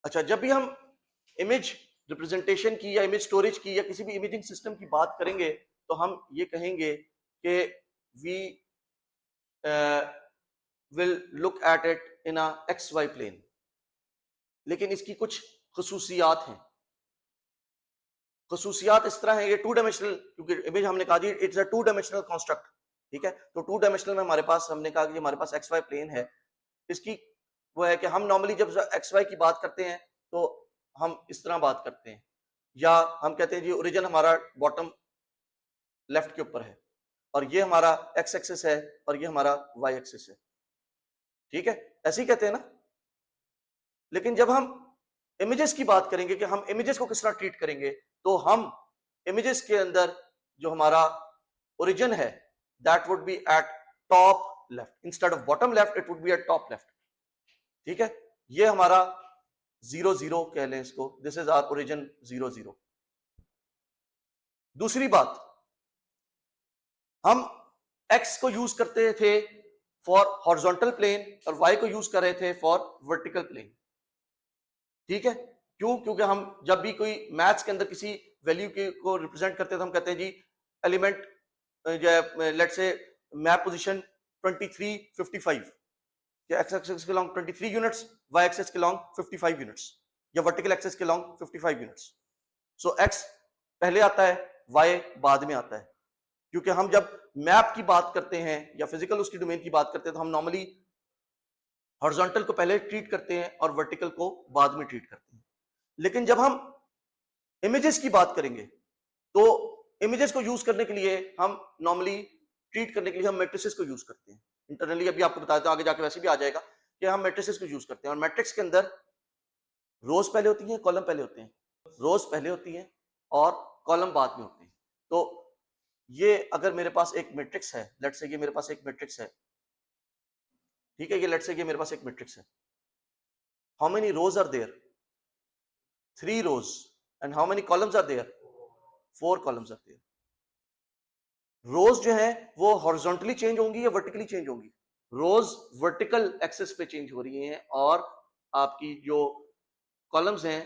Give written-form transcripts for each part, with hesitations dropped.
अच्छा, जब भी हम इमेज रिप्रेजेंटेशन की या इमेज स्टोरेज की या किसी भी इमेजिंग सिस्टम की बात करेंगे तो हम ये कहेंगे कि we will look at it in a X Y plane, लेकिन इसकी कुछ खसूसियात हैं। खसूसियात इस तरह है, ये टू डायमेंशनल, क्योंकि इमेज हमने कहा जी it's a two dimensional construct, ठीक है। तो टू डायमेंशनल में हमारे पास, हमने कहा कि हमारे पास एक्स वाई प्लेन है। इसकी वो है कि हम नॉर्मली जब एक्स वाई की बात करते हैं तो हम इस तरह बात करते हैं, या हम कहते हैं जी ओरिजिन हमारा बॉटम लेफ्ट के ऊपर है और ये हमारा एक्स एक्सिस है और ये हमारा वाई एक्सिस है, ठीक है, ऐसे ही कहते हैं ना। लेकिन जब हम इमेजेस की बात करेंगे कि हम इमेजेस को किस तरह ट्रीट करेंगे, तो हम इमेजेस के अंदर जो हमारा ओरिजिन है that would B eight top left, instead of bottom left it would be eight top left, ठीक है। ये हमारा 0 0 कह लें इसको, दिस इज आवर ओरिजिन 0 0। दूसरी बात, हम x को यूज करते थे फॉर हॉरिजॉन्टल प्लेन और y को यूज कर रहे थे फॉर वर्टिकल प्लेन, ठीक है। क्यों? क्योंकि हम जब भी कोई मैथ्स के अंदर किसी वैल्यू को रिप्रेजेंट करते हैं तो हम कहते हैं जी element let's say map position 23 55, X axis के लॉन्ग 23 यूनिट्स, वाई एक्सिस के लॉन्ग 55 यूनिट्स, या वर्टिकल एक्सिस के लॉन्ग 55 यूनिट्स। सो एक्स पहले आता है, वाई बाद में आता है, क्योंकि हम जब मैप की बात करते हैं या फिजिकल उसकी डोमेन की बात करते हैं तो हम नॉर्मली हॉरिजॉन्टल को पहले ट्रीट करते हैं और वर्टिकल को बाद में ट्रीट करते हैं। लेकिन जब हम इमेजेस की बात करेंगे तो इमेजेस को यूज करने के लिए हम नॉर्मली ट्रीट करने के लिए हम मैट्रिसेस को यूज करते हैं। इंटरनली अभी आपको बताया था, आगे जाके वैसे भी आ जाएगा कि हम मैट्रिसेस को यूज करते हैं, और मैट्रिक्स के अंदर रोज पहले होती हैं, कॉलम पहले होते हैं, रोज पहले होती हैं और कॉलम बाद में होते हैं। तो ये अगर मेरे पास एक मैट्रिक्स है, लेट्स से ये मेरे पास एक मैट्रिक्स है, ठीक है, ये लेट्स से ये मेरे पास एक मैट्रिक्स है। How many rows are there? 3 rows. And how many columns are there? 4 columns are there. रोज जो है वो हॉरिजॉन्टली चेंज होंगी या वर्टिकली चेंज होंगी? रोज वर्टिकल एक्सिस पे चेंज हो रही हैं और आपकी जो कॉलम्स हैं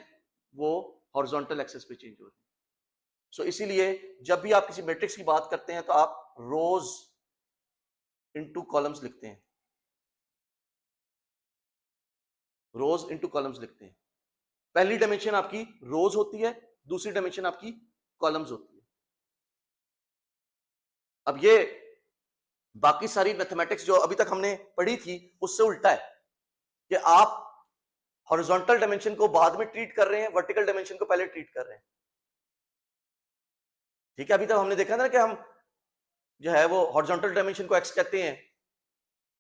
वो हॉरिजॉन्टल एक्सिस पे चेंज हो रही हैं। सो इसीलिए जब भी आप किसी मैट्रिक्स की बात करते हैं तो आप रोज इनटू कॉलम्स लिखते हैं, रोज इनटू कॉलम्स लिखते हैं। पहली डायमेंशन आपकी रोज होती है, दूसरी डायमेंशन आपकी कॉलम्स होती है। अब ये बाकी सारी मैथमेटिक्स जो अभी तक हमने पढ़ी थी उससे उल्टा है कि आप हॉरिजॉन्टल डायमेंशन को बाद में ट्रीट कर रहे हैं, वर्टिकल डायमेंशन को पहले ट्रीट कर रहे हैं, ठीक है। अभी तक हमने देखा था कि हम जो है वो हॉरिजॉन्टल डायमेंशन को एक्स कहते हैं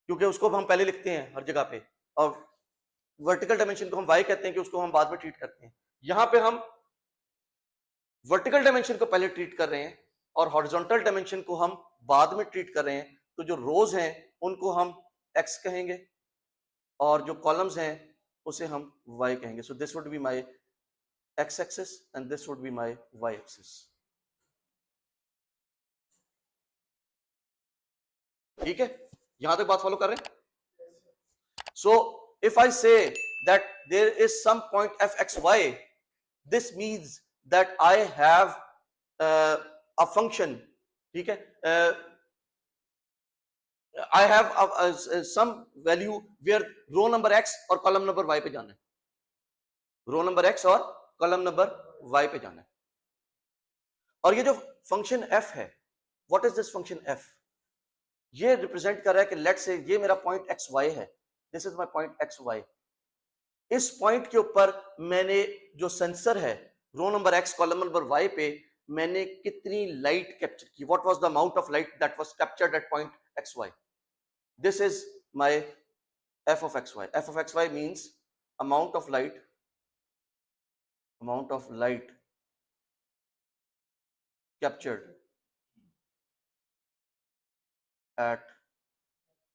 क्योंकि उसको हम पहले लिखते हैं हर जगह पे, और वर्टिकल डायमेंशन को हम वाई कहते हैं कि उसको हम बाद में ट्रीट करते हैं। यहां पे हम वर्टिकल डायमेंशन को पहले ट्रीट कर रहे हैं और हॉरिजॉन्टल डायमेंशन को हम बाद में ट्रीट कर रहे हैं। तो जो रोज हैं उनको हम एक्स कहेंगे और जो कॉलम्स हैं उसे हम वाई कहेंगे। So this would be my X axis and this would be my Y axis, ठीक है। यहां तक बात फॉलो कर रहे हैं? सो if I say that there is some point F X Y, this means that I have a function, ठीक है, I have some value where row number x और column number y पे जाना है, रो नंबर x और column number y पे जाना है। और ये जो फंक्शन f है, what is this function f? ये रिप्रेजेंट कर रहा है कि लेट से ये मेरा पॉइंट एक्स वाई है, this is my point X Y. इस पॉइंट के ऊपर मैंने जो सेंसर है row number x column number y पे मैंने कितनी लाइट कैप्चर की, what was the amount of light that was captured at point X Y. This is my f of xy. f of xy means amount of light captured at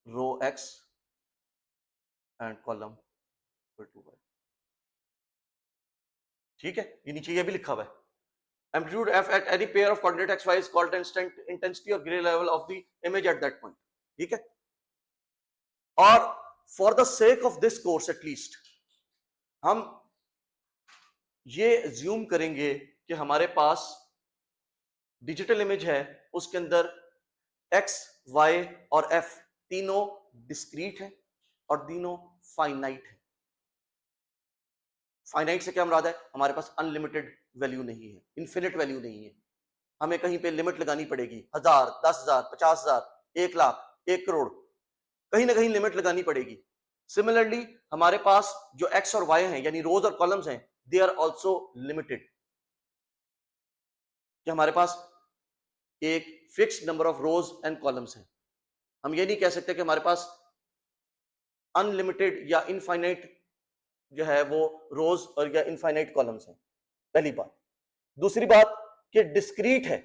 row x and column 2y, ठीक है। ये नीचे ये भी लिखा हुआ है, amplitude f at any pair of coordinate xy is called intensity or gray level of the image at that point, ठीक है। और for the sake of this course at least हम ये अज्यूम करेंगे कि हमारे पास डिजिटल इमेज है, उसके अंदर x, y और f तीनों डिस्क्रीट है और तीनों फाइनाइट है। फाइनाइट से क्या मुराद है? हमारे पास अनलिमिटेड वैल्यू नहीं है, इन्फिनिट वैल्यू नहीं है, हमें कहीं पे लिमिट लगानी पड़ेगी। 1000, 10,000, 50,000, 1,00,000, 1 करोड़, कहीं ना कहीं लिमिट लगानी पड़ेगी। सिमिलरली हमारे पास जो एक्स और वाई हैं यानी रोज और कॉलम्स हैं, दे आर ऑल्सो लिमिटेड, कि हमारे पास एक fixed number of rose and columns हैं। हम ये नहीं कह सकते कि हमारे पास अनलिमिटेड या इनफाइनाइट जो है वो रोज और या इनफाइनाइट कॉलम्स हैं, पहली बात। दूसरी बात कि डिस्क्रीट है,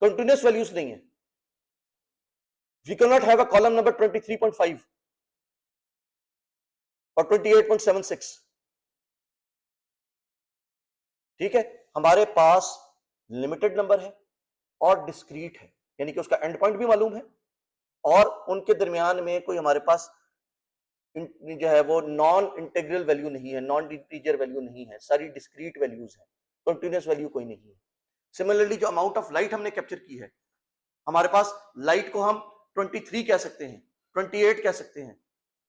कंटिन्यूअस वैल्यूज नहीं है। We can not have a column number 23.5 और 28.76, ठीक है। हमारे पास लिमिटेड नंबर है और डिस्क्रीट है, यानी कि उसका एंड पॉइंट भी मालूम है और उनके दरमियान में कोई हमारे पास जो है वो नॉन इंटीग्रल वैल्यू नहीं है, नॉन इंटीजर वैल्यू नहीं है, सारी डिस्क्रीट वैल्यूज है, कंटिन्यूअस वैल्यू कोई नहीं है। सिमिलरली जो अमाउंट ऑफ लाइट हमने कैप्चर की है, हमारे पास लाइट को हम 23 कह सकते हैं, 28 कह सकते हैं,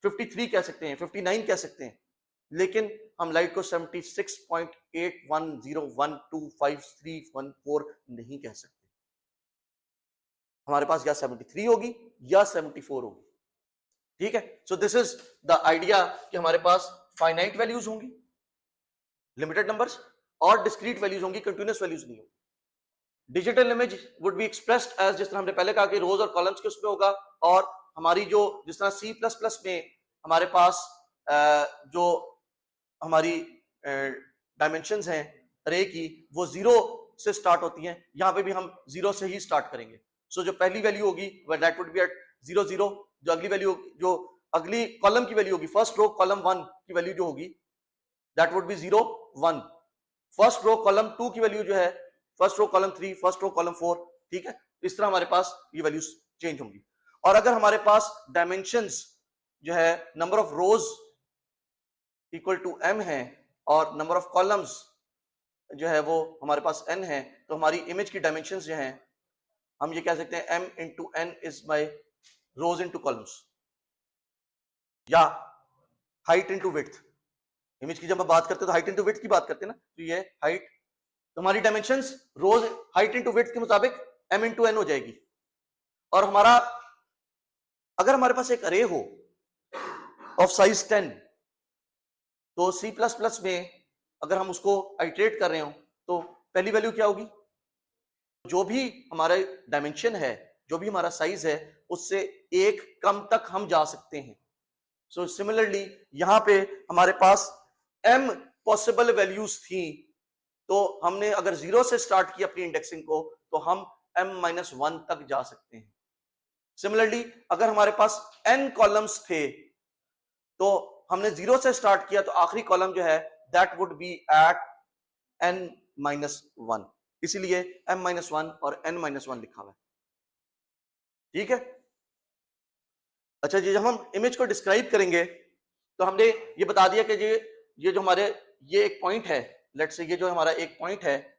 53 कह सकते हैं, 59 कह सकते हैं, लेकिन हम लाइट को 76.8101253114 नहीं कह सकते। हमारे पास या 73 होगी या 74 होगी, ठीक है। So this is the idea कि हमारे पास फाइनाइट वैल्यूज होंगी, लिमिटेड नंबर्स, और डिस्क्रीट वैल्यूज होंगी, कंटिन्यूअस वैल्यूज नहीं होंगी। Digital image would be expressed as, जिस तरह हमने पहले कहा कि रोज और कॉलम्स के उसमें होगा, और हमारी जो जिस तरह C++ में हमारे पास जो हमारी डायमेंशंस हैं अरे की, वो 0 से स्टार्ट होती हैं, यहां पे भी हम 0 से ही स्टार्ट करेंगे। सो जो पहली वैल्यू होगी दैट वुड बी एट 0 0, जो अगली वैल्यू, जो अगली कॉलम की वैल्यू होगी, फर्स्ट रो कॉलम 1 की वैल्यू जो होगी that would be 0 1, first row column 2 की वैल्यू जो है first row column 3, first row column 4, ठीक है। इस तरह हमारे पास ये वैल्यूज चेंज होंगी। और अगर हमारे पास डायमेंशंस जो है number of rows equal to m है और नंबर ऑफ कॉलम्स जो है वो हमारे पास n है, तो हमारी इमेज की डायमेंशंस जो हैं हम ये कह सकते हैं m into n is my rows into columns, या हाइट इंटू विड्थ। इमेज की जब हम बात करते हैं तो हाइट इंटू विड्थ की बात करते हैं ना, तो ये हाइट, तो हमारी डायमेंशंस रोज हाइट इंटू विड्थ के मुताबिक m इंटू n हो जाएगी। और हमारा अगर हमारे पास एक अरे हो ऑफ साइज 10, तो C++ में अगर हम उसको आइटरेट कर रहे हो तो पहली वैल्यू क्या होगी, जो भी हमारा डायमेंशन है, जो भी हमारा साइज है, उससे एक कम तक हम जा सकते हैं। सो सिमिलरली यहां पे हमारे पास m पॉसिबल वैल्यूज थी, तो हमने अगर 0 से स्टार्ट की अपनी इंडेक्सिंग को, तो हम m-1 तक जा सकते हैं। सिमिलरली अगर हमारे पास n कॉलम्स थे, तो हमने 0 से स्टार्ट किया, तो आखिरी कॉलम जो है that would B eight n-1, इसीलिए m-1 और n-1 लिखा हुआ है, ठीक है। अच्छा जी, जब हम इमेज को डिस्क्राइब करेंगे तो हमने ये बता दिया कि ये जो हमारे ये एक पॉइंट है, लेट्स से ये जो हमारा एक पॉइंट है,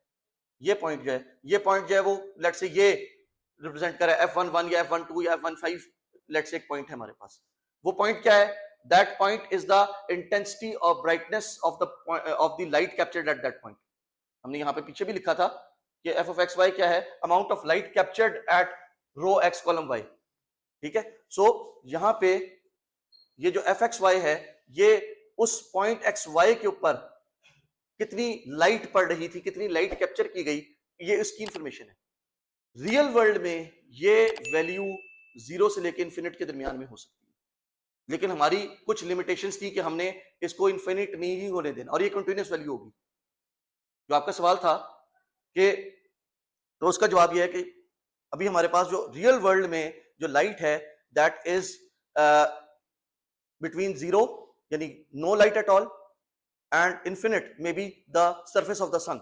ये पॉइंट जो है, ये पॉइंट जो है वो लेट्स से ये रिप्रेजेंट कर रहा है f11 या f12 या f15, लेट्स से एक पॉइंट है हमारे पास। वो पॉइंट क्या है? That point is the intensity or brightness of the light captured at that point. हमने यहाँ पे पीछे भी लिखा था कि f of x y क्या है? Amount of light captured at row x column y, ठीक है। सो यहाँ पे ये जो f x y है, ये उस पॉइंट x y के ऊपर कितनी लाइट पड़ रही थी, कितनी लाइट कैप्चर की गई, ये इसकी इंफॉर्मेशन है। रियल वर्ल्ड में ये वैल्यू 0 से लेकर इन्फिनिट के दरमियान में हो सकती है, लेकिन हमारी कुछ लिमिटेशंस थी कि हमने इसको इन्फिनिट नहीं ही होने देना, और ये कंटिन्यूअस वैल्यू होगी। जो आपका सवाल था कि, तो उसका जवाब ये है कि अभी हमारे पास जो रियल वर्ल्ड में जो लाइट है दैट इज बिटवीन 0 यानी no light at all and infinite may be the surface of the sun,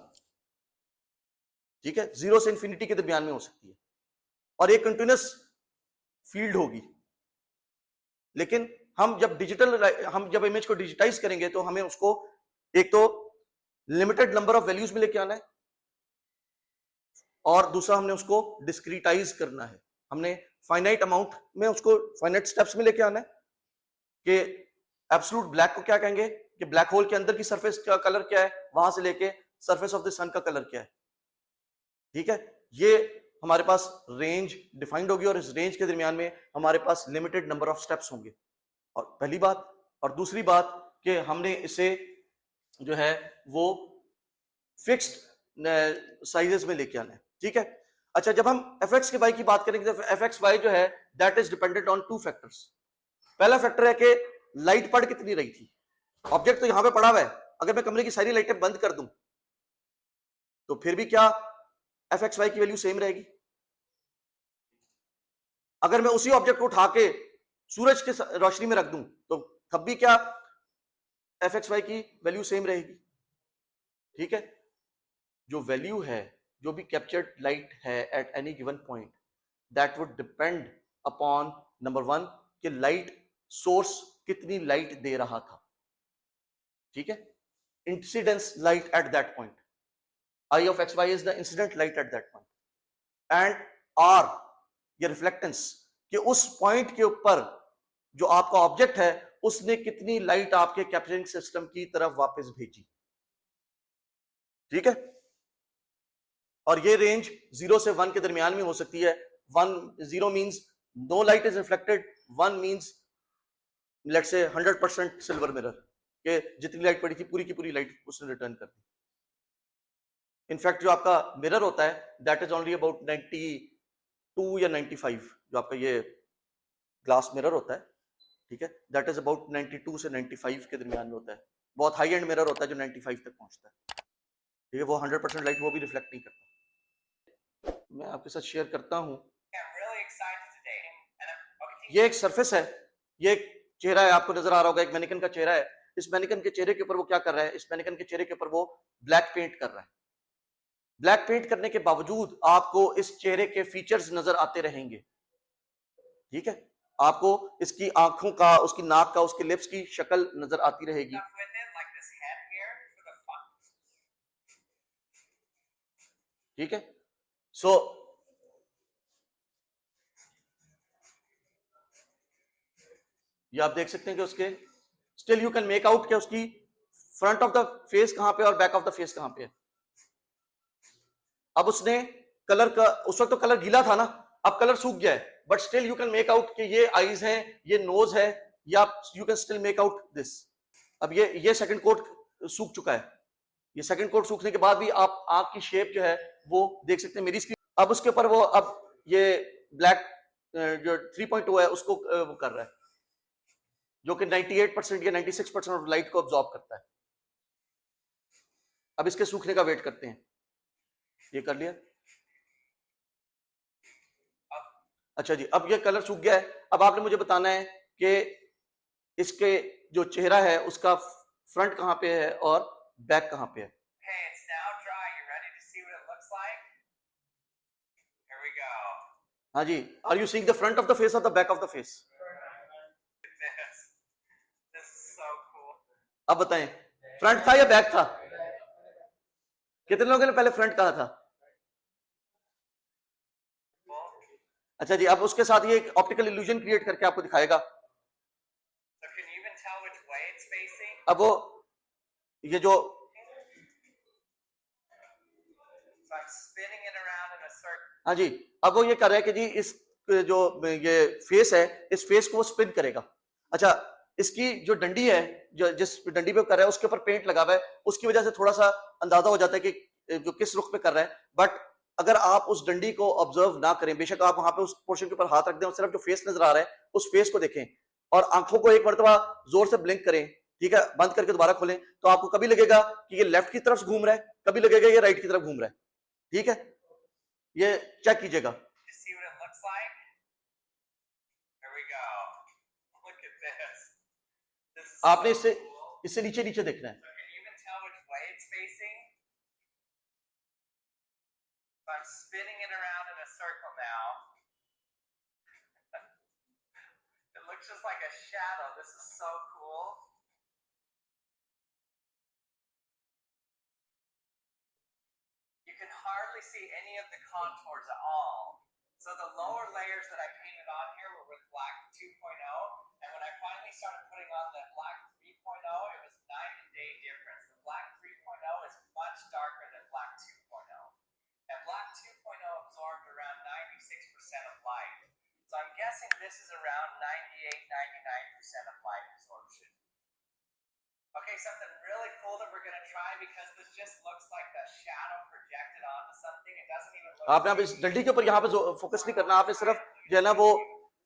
ठीक है। 0 से इन्फिनिटी के दरमियान में हो सकती है, और ये कंटिन्यूअस फील्ड होगी। लेकिन हम जब इमेज को डिजिटाइज करेंगे तो हमें उसको एक तो लिमिटेड नंबर ऑफ वैल्यूज में लेके आना है, और दूसरा हमने उसको डिस्क्रीटाइज करना है, हमने फाइनाइट अमाउंट में उसको फाइनाइट स्टेप्स में लेके आना है कि एब्सोल्यूट ब्लैक को क्या कहेंगे कि ब्लैक होल के अंदर की सरफेस का कलर क्या है, वहां से लेके सरफेस ऑफ द सन का कलर क्या है। ठीक है, ये हमारे पास रेंज डिफाइंड होगी और इस रेंज के दरमियान में हमारे पास लिमिटेड नंबर ऑफ स्टेप्स होंगे। और पहली बात, और दूसरी बात कि हमने इसे जो है वो फिक्स्ड साइजेस में लेके आना है। ठीक है, अच्छा, जब हम एफ एक्स के वाई की बात करेंगे तो एफ एक्स वाई जो है that is dependent on two factors. पहला फैक्टर है कि लाइट पड़ कितनी रही थी। ऑब्जेक्ट तो यहां पे पड़ा हुआ है, अगर मैं कमरे की सारी लाइटें बंद कर दूं तो फिर भी क्या एफ एक्स वाई की वैल्यू सेम रहेगी। अगर मैं उसी ऑब्जेक्ट को उठा के सूरज के रोशनी में रख दूं तो तब भी क्या एफ एक्स वाई की वैल्यू सेम रहेगी। ठीक है, जो वैल्यू है, जो भी कैप्चर्ड लाइट है at any given point, that would depend upon number one कि लाइट सोर्स कितनी लाइट दे रहा था। ठीक है, incidence light at that point, I of X Y is the incident light at that point, and R ये reflectance कि उस पॉइंट के ऊपर जो आपका ऑब्जेक्ट है उसने कितनी लाइट आपके कैप्चरिंग सिस्टम की तरफ वापस भेजी। ठीक है, और ये रेंज 0 से 1 के दरमियान में हो सकती है। 0 means no light is reflected, 1 means let's say 100% silver mirror के जितनी लाइट पड़ी थी पूरी की पूरी लाइट उसने रिटर्न कर दी। इनफैक्ट जो आपका मिरर होता है दैट इज ओनली अबाउट 92 या 95, जो आपका ये ग्लास मिरर होता है, ठीक है, दैट इज अबाउट 92 से 95 के दरमियान में होता है। बहुत हाई एंड मिरर होता है जो 95 तक पहुंचता है। ठीक है, वो 100% लाइट वो भी रिफ्लेक्ट नहीं करता। मैं आपके साथ शेयर करता हूं, ये एक सरफेस है, ये एक चेहरा है, आपको नजर आ रहा होगा एक मैनिकन का चेहरा है। इस मैनिकन के चेहरे के ऊपर वो क्या कर रहा है, इस मैनिकन के चेहरे के ऊपर वो ब्लैक पेंट कर रहा है। ब्लैक पेंट करने के बावजूद आपको इस चेहरे के फीचर्स नजर आते रहेंगे। ठीक है, आपको इसकी आंखों का, उसकी नाक का, उसके लिप्स की शक्ल नजर आती रहेगी। ठीक है, सो ये आप देख सकते हैं कि उसके still you can make out कि उसकी फ्रंट ऑफ द फेस कहां पे और बैक ऑफ द फेस कहां पे है। अब उसने कलर का, उस वक्त तो कलर गीला था ना, अब कलर सूख गया है, but still you can make out कि ये आईज है, ये नोज है, या you can still make out this. अब ये सेकंड कोट सूख चुका है, ये सेकंड कोट सूखने के बाद भी आप आंख की शेप जो है वो देख सकते हैं मेरी स्क्रीन। अब उसके ऊपर वो अब ये ब्लैक जो 3.2 है उसको वो कर रहा है, जो कि 98% या 96% ऑफ लाइट को अब्सॉर्ब करता है। अब इसके सूखने का वेट करते हैं। ये कर लिया, अच्छा जी, अब ये कलर सूख गया है। अब आपने मुझे बताना है कि इसके जो चेहरा है उसका फ्रंट कहां पे है और बैक कहां पे है। हाँ जी, are you seeing the front of the face और the back of the face? अब बताएं, फ्रंट था या बैक था? कितने लोगों ने पहले फ्रंट कहा था? अच्छा जी, अब उसके साथ ये एक ऑप्टिकल इल्यूजन क्रिएट करके आपको दिखाएगा। अब वो ये जो हाँ जी, अब वो ये कर रहा है कि जी इस जो ये फेस है, इस फेस को वो स्पिन करेगा। अच्छा, इसकी जो डंडी है, जो जिस डंडी पे कर रहा है उसके ऊपर पेंट लगा हुआ है, उसकी वजह से थोड़ा सा अंदाजा हो जाता है कि जो किस रुख पे कर रहा है। बट अगर आप उस डंडी को ऑब्जर्व ना करें, बेशक आप वहां पे उस पोर्शन के ऊपर हाथ रख दें और सिर्फ जो फेस नजर आ रहा है उस फेस को देखें और आंखों को एक मरतबा जोर से ब्लिंक करें, ठीक है, बंद करके दोबारा खोलें, तो आपको कभी लगेगा कि ये लेफ्ट की तरफ घूम रहा है, कभी लगेगा ये राइट की तरफ घूम रहा है। ठीक है, ये चेक कीजिएगा। आपने इससे इससे नीचे नीचे देखना है। Spinning it around in a circle now. It looks just like a shadow. This is so cool. hardly see any of the contours at all. So the lower layers that I painted on here were with black 2.0, and when I finally started putting on the black 3.0, it was night and day difference. The black 3.0 is much darker than black 2.0. And black 2.0 absorbed around 96% of light. So I'm guessing this is around 98-99% of light absorption. Okay, something really cool that we're going to try, because this just looks like a shadow projected onto something. It doesn't even look. आपने अब इस डंडी के ऊपर यहाँ पे focus नहीं करना, आपने सिर्फ जो है ना वो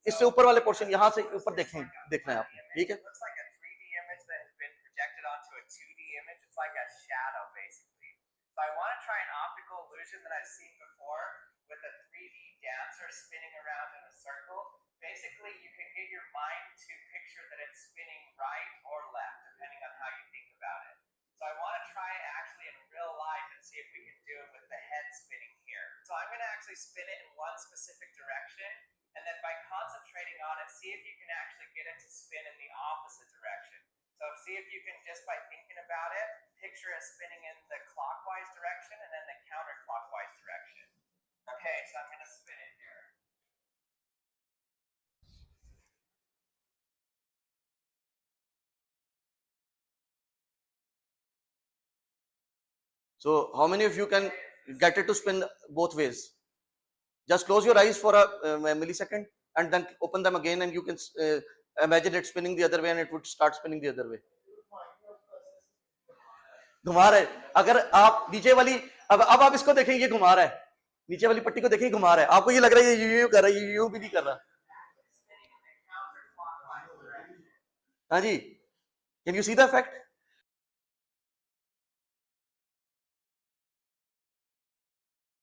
इससे ऊपर वाले पोर्शन यहाँ से ऊपर देखना है आपने, ठीक है? It looks like a 3D image that has been projected onto a 2D image. It's like a shadow, basically. So I want to try an optical illusion that I've seen before with a 3D dancer spinning around in a circle. Basically, you can get your mind to picture that it's spinning right or left, depending on how you think about it. So I want to try it actually in real life and see if we can do it with the head spinning here. So I'm going to actually spin it in one specific direction, and then by concentrating on it, see if you can actually get it to spin in the opposite direction. So see if you can, just by thinking about it, picture it spinning in the clockwise direction and then the counterclockwise direction. Okay, so I'm going to spin it here. So how many of you can get it to spin both ways? Just close your eyes for a millisecond and then open them again, and you can imagine it spinning the other way, and it would start spinning the other way. घुमा रहा है. अगर आप नीचे वाली अब आप इसको देखें, ये घुमा रहा है, नीचे वाली पट्टी को देखें, घुमा रहा है. आपको ये लग रहा है ये यूं कर रहा है, ये यूं भी नहीं कर रहा. हाँ जी, can you see the effect?